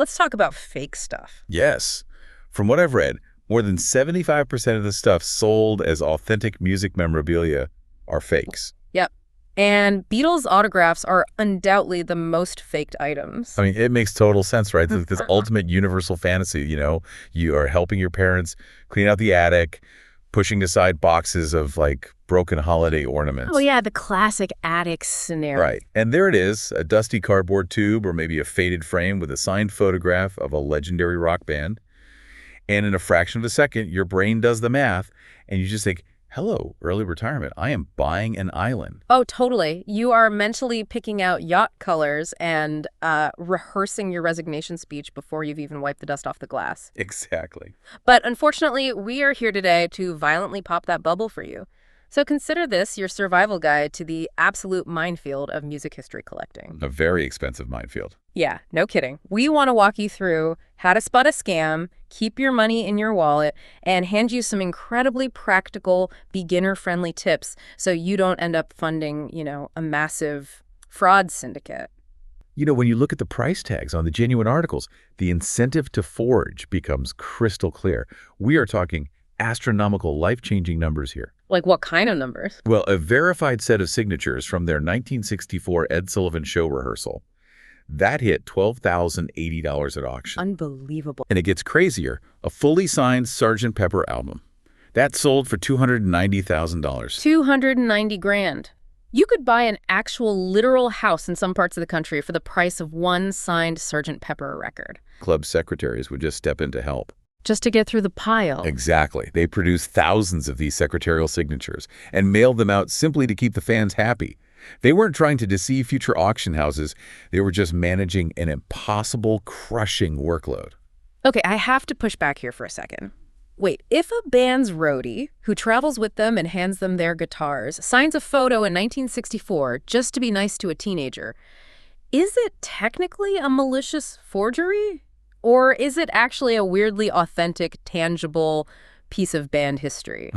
Let's talk about fake stuff. Yes. From what I've read, more than 75% of the stuff sold as authentic music memorabilia are fakes. Yep. And Beatles autographs are undoubtedly the most faked items. I mean, it makes total sense, right? It's like this ultimate universal fantasy, you are helping your parents clean out the attic, pushing aside boxes of like broken holiday ornaments. Oh, yeah, the classic attic scenario. Right. And there it is, a dusty cardboard tube or maybe a faded frame with a signed photograph of a legendary rock band. And in a fraction of a second, your brain does the math and you just think, hello, early retirement. I am buying an island. Oh, totally. You are mentally picking out yacht colors and rehearsing your resignation speech before you've even wiped the dust off the glass. Exactly. But unfortunately, we are here today to violently pop that bubble for you. So consider this your survival guide to the absolute minefield of music history collecting. A very expensive minefield. Yeah, no kidding. We want to walk you through how to spot a scam, keep your money in your wallet, and hand you some incredibly practical, beginner-friendly tips so you don't end up funding, a massive fraud syndicate. When you look at the price tags on the genuine articles, the incentive to forge becomes crystal clear. We are talking astronomical, life-changing numbers here. Like what kind of numbers? Well, a verified set of signatures from their 1964 Ed Sullivan Show rehearsal. That hit $12,080 at auction. Unbelievable. And it gets crazier. A fully signed Sgt. Pepper album. That sold for $290,000. $290,000. You could buy an actual literal house in some parts of the country for the price of one signed Sgt. Pepper record. Club secretaries would just step in to help. Just to get through the pile. Exactly. They produced thousands of these secretarial signatures and mailed them out simply to keep the fans happy. They weren't trying to deceive future auction houses. They were just managing an impossible, crushing workload. Okay, I have to push back here for a second. Wait, if a band's roadie, who travels with them and hands them their guitars, signs a photo in 1964 just to be nice to a teenager, is it technically a malicious forgery? Or is it actually a weirdly authentic, tangible piece of band history?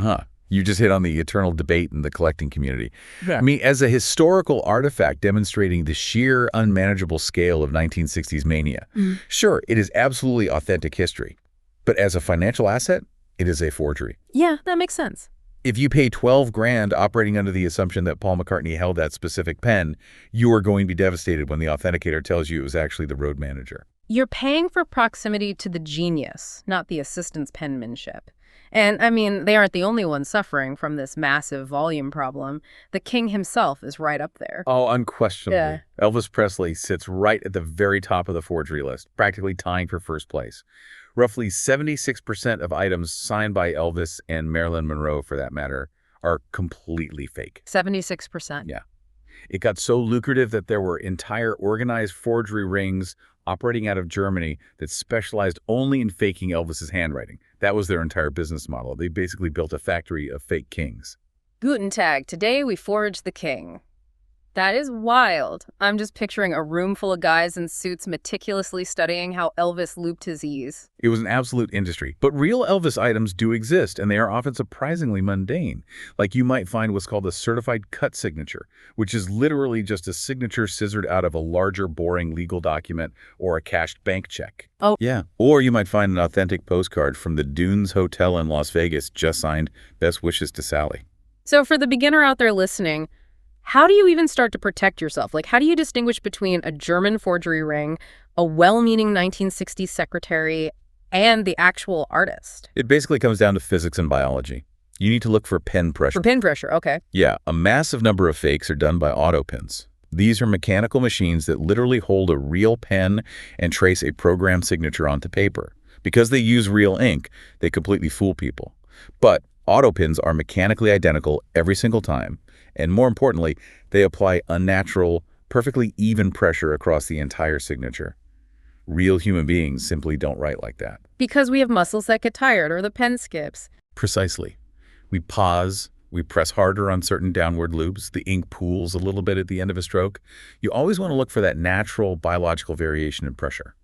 You just hit on the eternal debate in the collecting community. Yeah. I mean, as a historical artifact demonstrating the sheer unmanageable scale of 1960s mania, sure, it is absolutely authentic history. But as a financial asset, it is a forgery. Yeah, that makes sense. If you pay $12,000 operating under the assumption that Paul McCartney held that specific pen, you are going to be devastated when the authenticator tells you it was actually the road manager. You're paying for proximity to the genius, not the assistant's penmanship. And, I mean, they aren't the only ones suffering from this massive volume problem. The king himself is right up there. Oh, unquestionably. Yeah. Elvis Presley sits right at the very top of the forgery list, practically tying for first place. Roughly 76% of items signed by Elvis and Marilyn Monroe, for that matter, are completely fake. 76%. Yeah. It got so lucrative that there were entire organized forgery rings operating out of Germany that specialized only in faking Elvis's handwriting. That was their entire business model. They basically built a factory of fake kings. Guten Tag. Today we forge the king. That is wild. I'm just picturing a room full of guys in suits meticulously studying how Elvis looped his E's. It was an absolute industry. But real Elvis items do exist, and they are often surprisingly mundane. Like you might find what's called a certified cut signature, which is literally just a signature scissored out of a larger, boring legal document or a cashed bank check. Oh. Yeah. Or you might find an authentic postcard from the Dunes Hotel in Las Vegas just signed, "Best wishes to Sally." So for the beginner out there listening, how do you even start to protect yourself? Like, how do you distinguish between a German forgery ring, a well-meaning 1960s secretary, and the actual artist? It basically comes down to physics and biology. You need to look for pen pressure. For pin pressure, okay. Yeah, a massive number of fakes are done by auto pins. These are mechanical machines that literally hold a real pen and trace a programmed signature onto paper. Because they use real ink, they completely fool people. But auto pins are mechanically identical every single time. And more importantly, they apply unnatural, perfectly even pressure across the entire signature. Real human beings simply don't write like that. Because we have muscles that get tired or the pen skips. Precisely. We pause, we press harder on certain downward loops, the ink pools a little bit at the end of a stroke. You always want to look for that natural biological variation in pressure.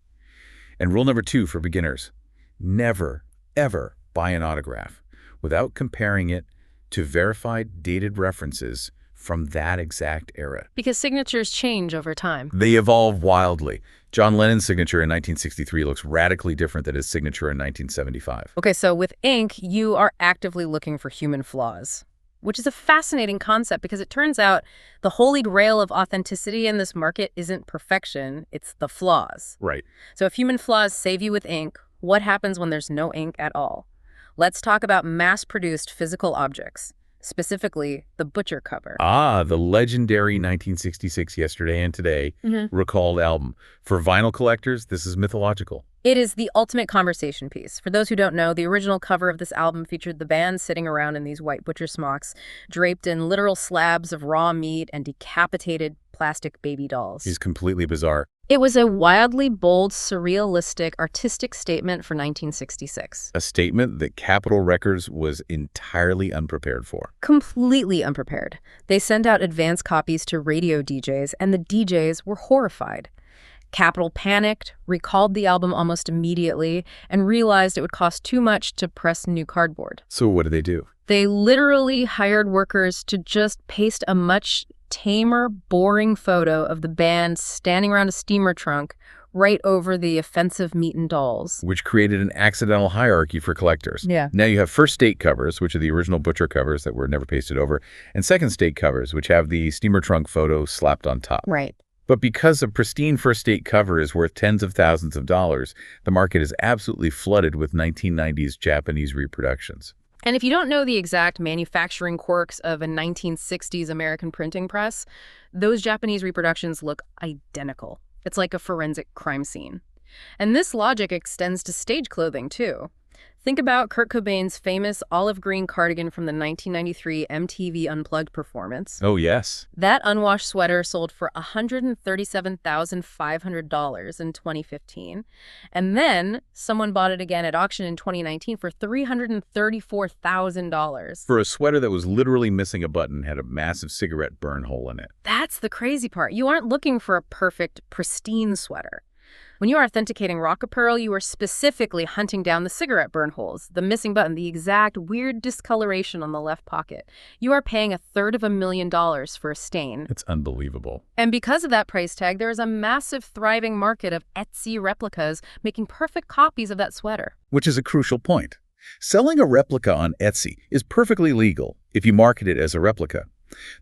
And rule number 2 for beginners, never, ever buy an autograph without comparing it to verified dated references from that exact era. Because signatures change over time. They evolve wildly. John Lennon's signature in 1963 looks radically different than his signature in 1975. Okay, so with ink, you are actively looking for human flaws, which is a fascinating concept because it turns out the holy grail of authenticity in this market isn't perfection, it's the flaws. Right. So if human flaws save you with ink, what happens when there's no ink at all? Let's talk about mass-produced physical objects, specifically the butcher cover. Ah, the legendary 1966 Yesterday and Today recalled album. For vinyl collectors, this is mythological. It is the ultimate conversation piece. For those who don't know, the original cover of this album featured the band sitting around in these white butcher smocks, draped in literal slabs of raw meat and decapitated plastic baby dolls. It's completely bizarre. It was a wildly bold, surrealistic, artistic statement for 1966. A statement that Capitol Records was entirely unprepared for. Completely unprepared. They sent out advance copies to radio DJs, and the DJs were horrified. Capitol panicked, recalled the album almost immediately, and realized it would cost too much to press new cardboard. So what did they do? They literally hired workers to just paste a much tamer, boring photo of the band standing around a steamer trunk right over the offensive meat and dolls. Which created an accidental hierarchy for collectors. Yeah. Now you have first state covers, which are the original butcher covers that were never pasted over, and second state covers, which have the steamer trunk photo slapped on top. Right. But because a pristine first state cover is worth tens of thousands of dollars, the market is absolutely flooded with 1990s Japanese reproductions. And if you don't know the exact manufacturing quirks of a 1960s American printing press, those Japanese reproductions look identical. It's like a forensic crime scene. And this logic extends to stage clothing, too. Think about Kurt Cobain's famous olive green cardigan from the 1993 MTV Unplugged performance. Oh, yes. That unwashed sweater sold for $137,500 in 2015. And then someone bought it again at auction in 2019 for $334,000. For a sweater that was literally missing a button, had a massive cigarette burn hole in it. That's the crazy part. You aren't looking for a perfect, pristine sweater. When you are authenticating rock apparel, you are specifically hunting down the cigarette burn holes, the missing button, the exact weird discoloration on the left pocket. You are paying $350,000 for a stain. It's unbelievable. And because of that price tag, there is a massive thriving market of Etsy replicas making perfect copies of that sweater. Which is a crucial point. Selling a replica on Etsy is perfectly legal if you market it as a replica.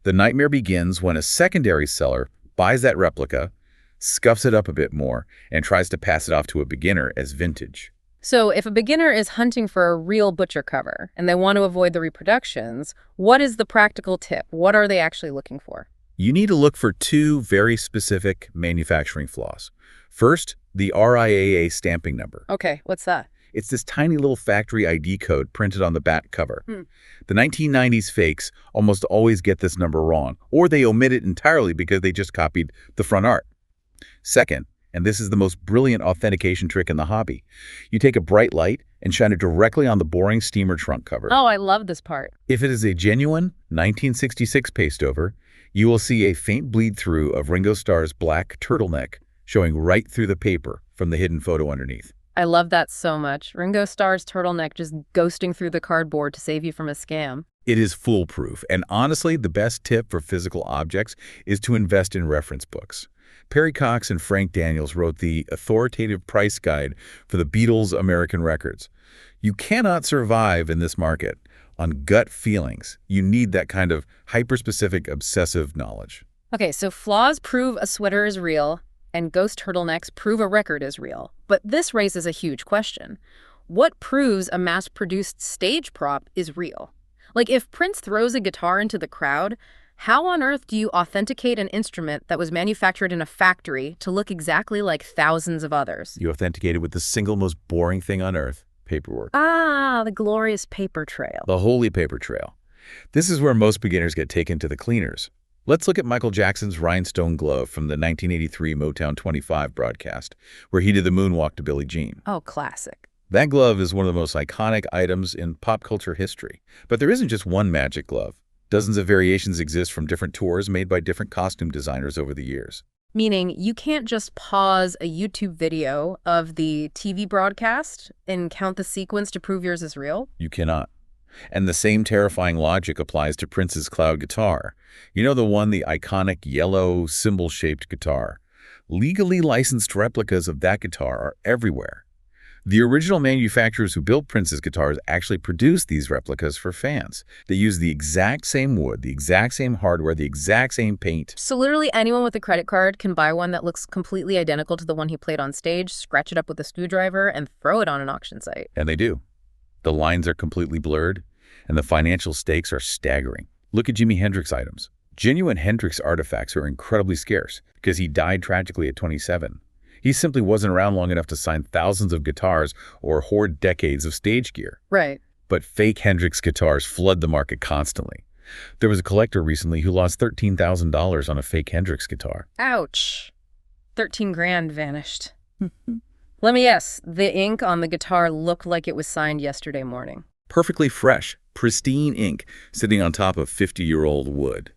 The nightmare begins when a secondary seller buys that replica, scuffs it up a bit more, and tries to pass it off to a beginner as vintage. So if a beginner is hunting for a real butcher cover and they want to avoid the reproductions, what is the practical tip? What are they actually looking for? You need to look for two very specific manufacturing flaws. First, the RIAA stamping number. Okay, what's that? It's this tiny little factory ID code printed on the back cover. The 1990s fakes almost always get this number wrong, or they omit it entirely because they just copied the front art. Second, and this is the most brilliant authentication trick in the hobby, you take a bright light and shine it directly on the boring steamer trunk cover. Oh, I love this part. If it is a genuine 1966 paste-over, you will see a faint bleed-through of Ringo Starr's black turtleneck showing right through the paper from the hidden photo underneath. I love that so much. Ringo Starr's turtleneck just ghosting through the cardboard to save you from a scam. It is foolproof, and honestly, the best tip for physical objects is to invest in reference books. Perry Cox and Frank Daniels wrote the authoritative price guide for the Beatles' American records. You cannot survive in this market on gut feelings. You need that kind of hyper-specific, obsessive knowledge. Okay, so flaws prove a sweater is real, and ghost turtlenecks prove a record is real. But this raises a huge question. What proves a mass-produced stage prop is real? Like, if Prince throws a guitar into the crowd, how on earth do you authenticate an instrument that was manufactured in a factory to look exactly like thousands of others? You authenticate it with the single most boring thing on earth, paperwork. Ah, the glorious paper trail. The holy paper trail. This is where most beginners get taken to the cleaners. Let's look at Michael Jackson's rhinestone glove from the 1983 Motown 25 broadcast, where he did the moonwalk to Billie Jean. Oh, classic. That glove is one of the most iconic items in pop culture history. But there isn't just one magic glove. Dozens of variations exist from different tours made by different costume designers over the years. Meaning you can't just pause a YouTube video of the TV broadcast and count the sequence to prove yours is real? You cannot. And the same terrifying logic applies to Prince's cloud guitar. You know, the iconic yellow cymbal-shaped guitar. Legally licensed replicas of that guitar are everywhere. The original manufacturers who built Prince's guitars actually produced these replicas for fans. They used the exact same wood, the exact same hardware, the exact same paint. So literally anyone with a credit card can buy one that looks completely identical to the one he played on stage, scratch it up with a screwdriver, and throw it on an auction site. And they do. The lines are completely blurred, and the financial stakes are staggering. Look at Jimi Hendrix items. Genuine Hendrix artifacts are incredibly scarce because he died tragically at 27. He simply wasn't around long enough to sign thousands of guitars or hoard decades of stage gear. Right. But fake Hendrix guitars flood the market constantly. There was a collector recently who lost $13,000 on a fake Hendrix guitar. Ouch. 13 grand vanished. Let me guess, the ink on the guitar looked like it was signed yesterday morning. Perfectly fresh, pristine ink sitting on top of 50-year-old wood.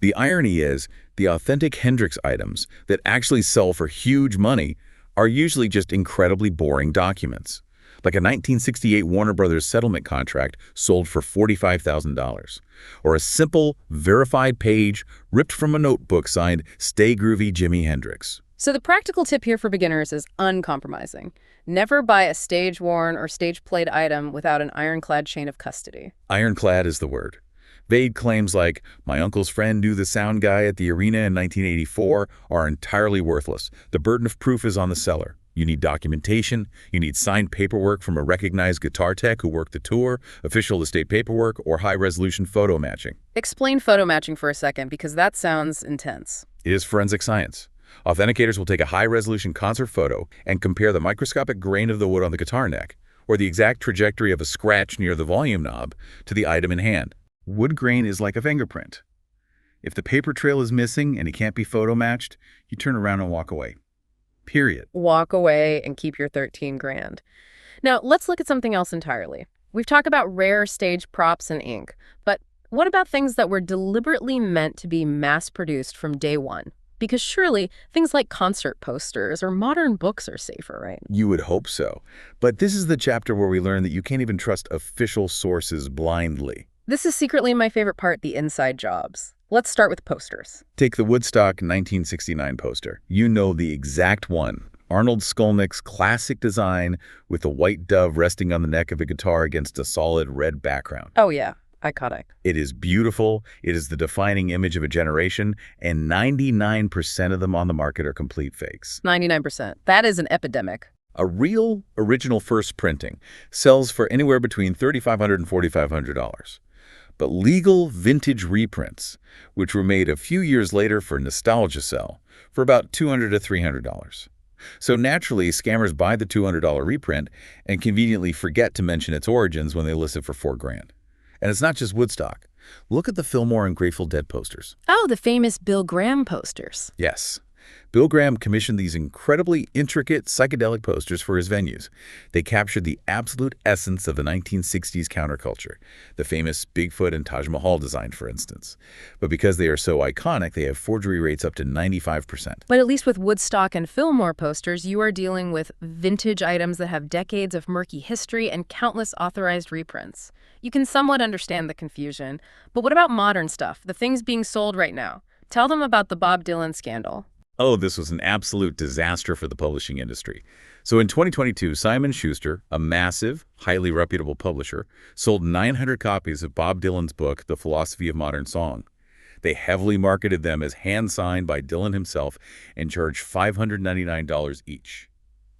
The irony is, the authentic Hendrix items that actually sell for huge money are usually just incredibly boring documents, like a 1968 Warner Brothers settlement contract sold for $45,000, or a simple, verified page ripped from a notebook signed "Stay Groovy Jimi Hendrix." So the practical tip here for beginners is uncompromising. Never buy a stage-worn or stage-played item without an ironclad chain of custody. Ironclad is the word. Vague claims like, "My uncle's friend knew the sound guy at the arena in 1984, are entirely worthless. The burden of proof is on the seller. You need documentation, you need signed paperwork from a recognized guitar tech who worked the tour, official estate paperwork, or high-resolution photo matching." Explain photo matching for a second, because that sounds intense. It is forensic science. Authenticators will take a high-resolution concert photo and compare the microscopic grain of the wood on the guitar neck, or the exact trajectory of a scratch near the volume knob, to the item in hand. Wood grain is like a fingerprint. If the paper trail is missing and it can't be photo matched, you turn around and walk away. Period. Walk away and keep your 13 grand. Now, let's look at something else entirely. We've talked about rare stage props and ink, but what about things that were deliberately meant to be mass-produced from day one? Because surely things like concert posters or modern books are safer, right? You would hope so. But this is the chapter where we learn that you can't even trust official sources blindly. This is secretly my favorite part, the inside jobs. Let's start with posters. Take the Woodstock 1969 poster. You know the exact one. Arnold Skolnick's classic design with a white dove resting on the neck of a guitar against a solid red background. Oh yeah, iconic. It is beautiful, it is the defining image of a generation, and 99% of them on the market are complete fakes. 99%. That is an epidemic. A real original first printing sells for anywhere between $3,500 and $4,500. But legal vintage reprints, which were made a few years later for nostalgia sell, for about $200 to $300. So naturally, scammers buy the $200 reprint and conveniently forget to mention its origins when they list it for $4 grand. And it's not just Woodstock. Look at the Fillmore and Grateful Dead posters. Oh, the famous Bill Graham posters. Yes. Bill Graham commissioned these incredibly intricate psychedelic posters for his venues. They captured the absolute essence of the 1960s counterculture, the famous Bigfoot and Taj Mahal design, for instance. But because they are so iconic, they have forgery rates up to 95%. But at least with Woodstock and Fillmore posters, you are dealing with vintage items that have decades of murky history and countless authorized reprints. You can somewhat understand the confusion. But what about modern stuff, the things being sold right now? Tell them about the Bob Dylan scandal. Oh, this was an absolute disaster for the publishing industry. So in 2022, Simon & Schuster, a massive, highly reputable publisher, sold 900 copies of Bob Dylan's book, The Philosophy of Modern Song. They heavily marketed them as hand-signed by Dylan himself and charged $599 each.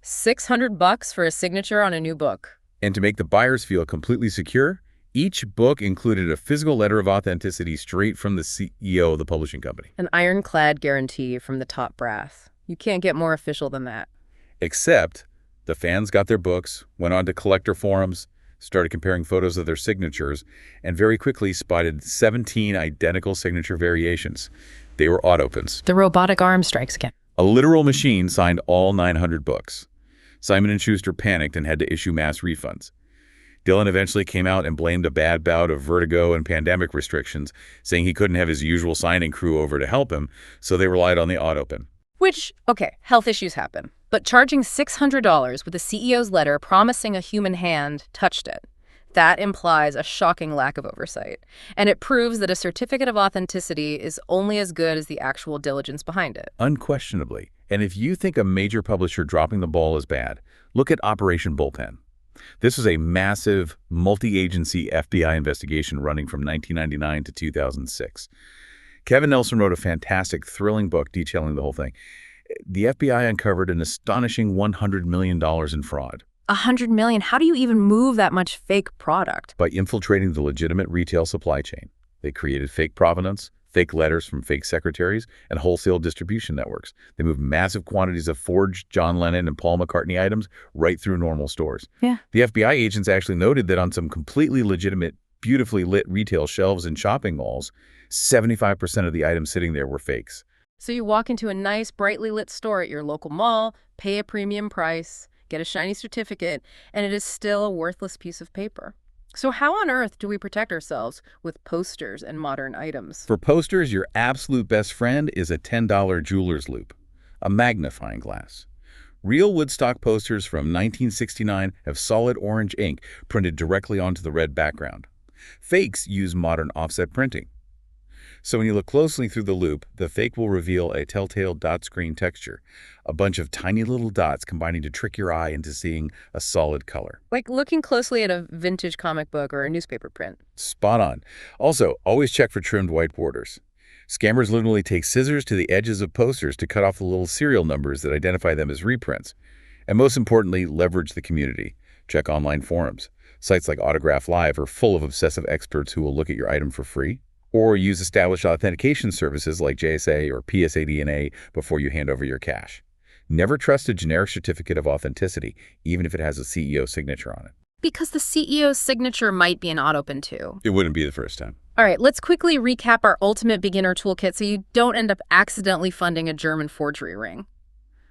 $600 for a signature on a new book. And to make the buyers feel completely secure, each book included a physical letter of authenticity straight from the CEO of the publishing company. An ironclad guarantee from the top brass. You can't get more official than that. Except the fans got their books, went on to collector forums, started comparing photos of their signatures, and very quickly spotted 17 identical signature variations. They were autopens. The robotic arm strikes again. A literal machine signed all 900 books. Simon & Schuster panicked and had to issue mass refunds. Dylan eventually came out and blamed a bad bout of vertigo and pandemic restrictions, saying he couldn't have his usual signing crew over to help him, so they relied on the autopen. Which, okay, health issues happen. But charging $600 with the CEO's letter promising a human hand touched it. That implies a shocking lack of oversight. And it proves that a certificate of authenticity is only as good as the actual diligence behind it. Unquestionably. And if you think a major publisher dropping the ball is bad, look at Operation Bullpen. This was a massive, multi-agency FBI investigation running from 1999 to 2006. Kevin Nelson wrote a fantastic, thrilling book detailing the whole thing. The FBI uncovered an astonishing $100 million in fraud. $100 million? How do you even move that much fake product? By infiltrating the legitimate retail supply chain. They created fake provenance, fake letters from fake secretaries, and wholesale distribution networks. They moved massive quantities of forged John Lennon and Paul McCartney items right through normal stores. Yeah. The FBI agents actually noted that on some completely legitimate, beautifully lit retail shelves in shopping malls, 75% of the items sitting there were fakes. So you walk into a nice, brightly lit store at your local mall, pay a premium price, get a shiny certificate, and it is still a worthless piece of paper. So how on earth do we protect ourselves with posters and modern items? For posters, your absolute best friend is a $10 jeweler's loupe, a magnifying glass. Real Woodstock posters from 1969 have solid orange ink printed directly onto the red background. Fakes use modern offset printing. So when you look closely through the loupe, the fake will reveal a telltale dot screen texture, a bunch of tiny little dots combining to trick your eye into seeing a solid color. Like looking closely at a vintage comic book or a newspaper print. Spot on. Also, always check for trimmed white borders. Scammers literally take scissors to the edges of posters to cut off the little serial numbers that identify them as reprints. And most importantly, leverage the community. Check online forums. Sites like Autograph Live are full of obsessive experts who will look at your item for free. Or use established authentication services like JSA or PSA DNA before you hand over your cash. Never trust a generic certificate of authenticity, even if it has a CEO signature on it. Because the CEO's signature might be an autopin too. It wouldn't be the first time. All right, let's quickly recap our ultimate beginner toolkit so you don't end up accidentally funding a German forgery ring.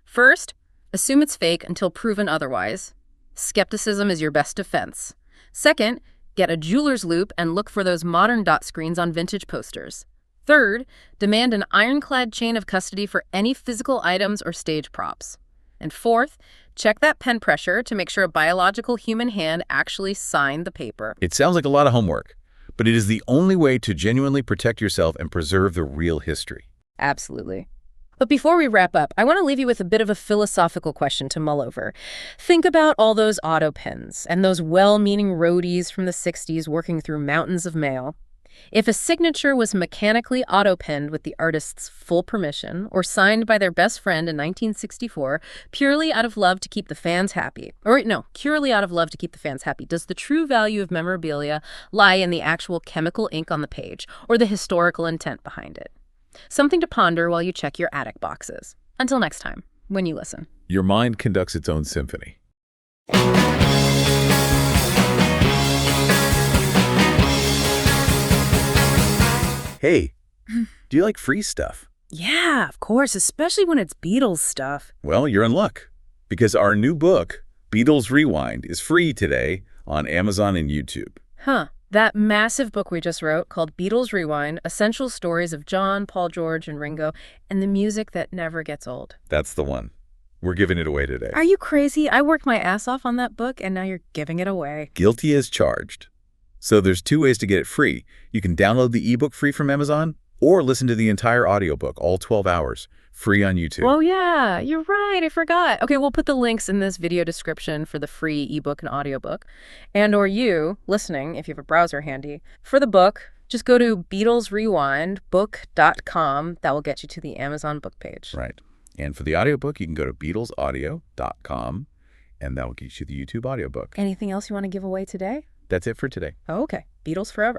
First, assume it's fake until proven otherwise. Skepticism is your best defense. Second, get a jeweler's loupe and look for those modern dot screens on vintage posters. Third, demand an ironclad chain of custody for any physical items or stage props. And fourth, check that pen pressure to make sure a biological human hand actually signed the paper. It sounds like a lot of homework, but it is the only way to genuinely protect yourself and preserve the real history. Absolutely. But before we wrap up, I want to leave you with a bit of a philosophical question to mull over. Think about all those auto pens and those well-meaning roadies from the 60s working through mountains of mail. If a signature was mechanically auto-penned with the artist's full permission or signed by their best friend in 1964 purely out of love to keep the fans happy, purely out of love to keep the fans happy, does the true value of memorabilia lie in the actual chemical ink on the page or the historical intent behind it? Something to ponder while you check your attic boxes. Until next time, when you listen. Your mind conducts its own symphony. Hey, do you like free stuff? Yeah, of course, especially when it's Beatles stuff. Well, you're in luck, because our new book, Beatles Rewind, is free today on Amazon and YouTube. Huh. That massive book we just wrote called Beatles Rewind, Essential Stories of John, Paul, George, and Ringo, and the music that never gets old. That's the one. We're giving it away today. Are you crazy? I worked my ass off on that book, and now you're giving it away. Guilty as charged. So there's 2 ways to get it free. You can download the ebook free from Amazon, or listen to the entire audiobook, all 12 hours, free on YouTube. Oh, yeah, you're right. I forgot. Okay, we'll put the links in this video description for the free ebook and audiobook. And or you, listening, if you have a browser handy, for the book, just go to BeatlesRewindBook.com. That will get you to the Amazon book page. Right. And for the audiobook, you can go to BeatlesAudio.com, and that will get you the YouTube audiobook. Anything else you want to give away today? That's it for today. Oh, okay. Beatles forever.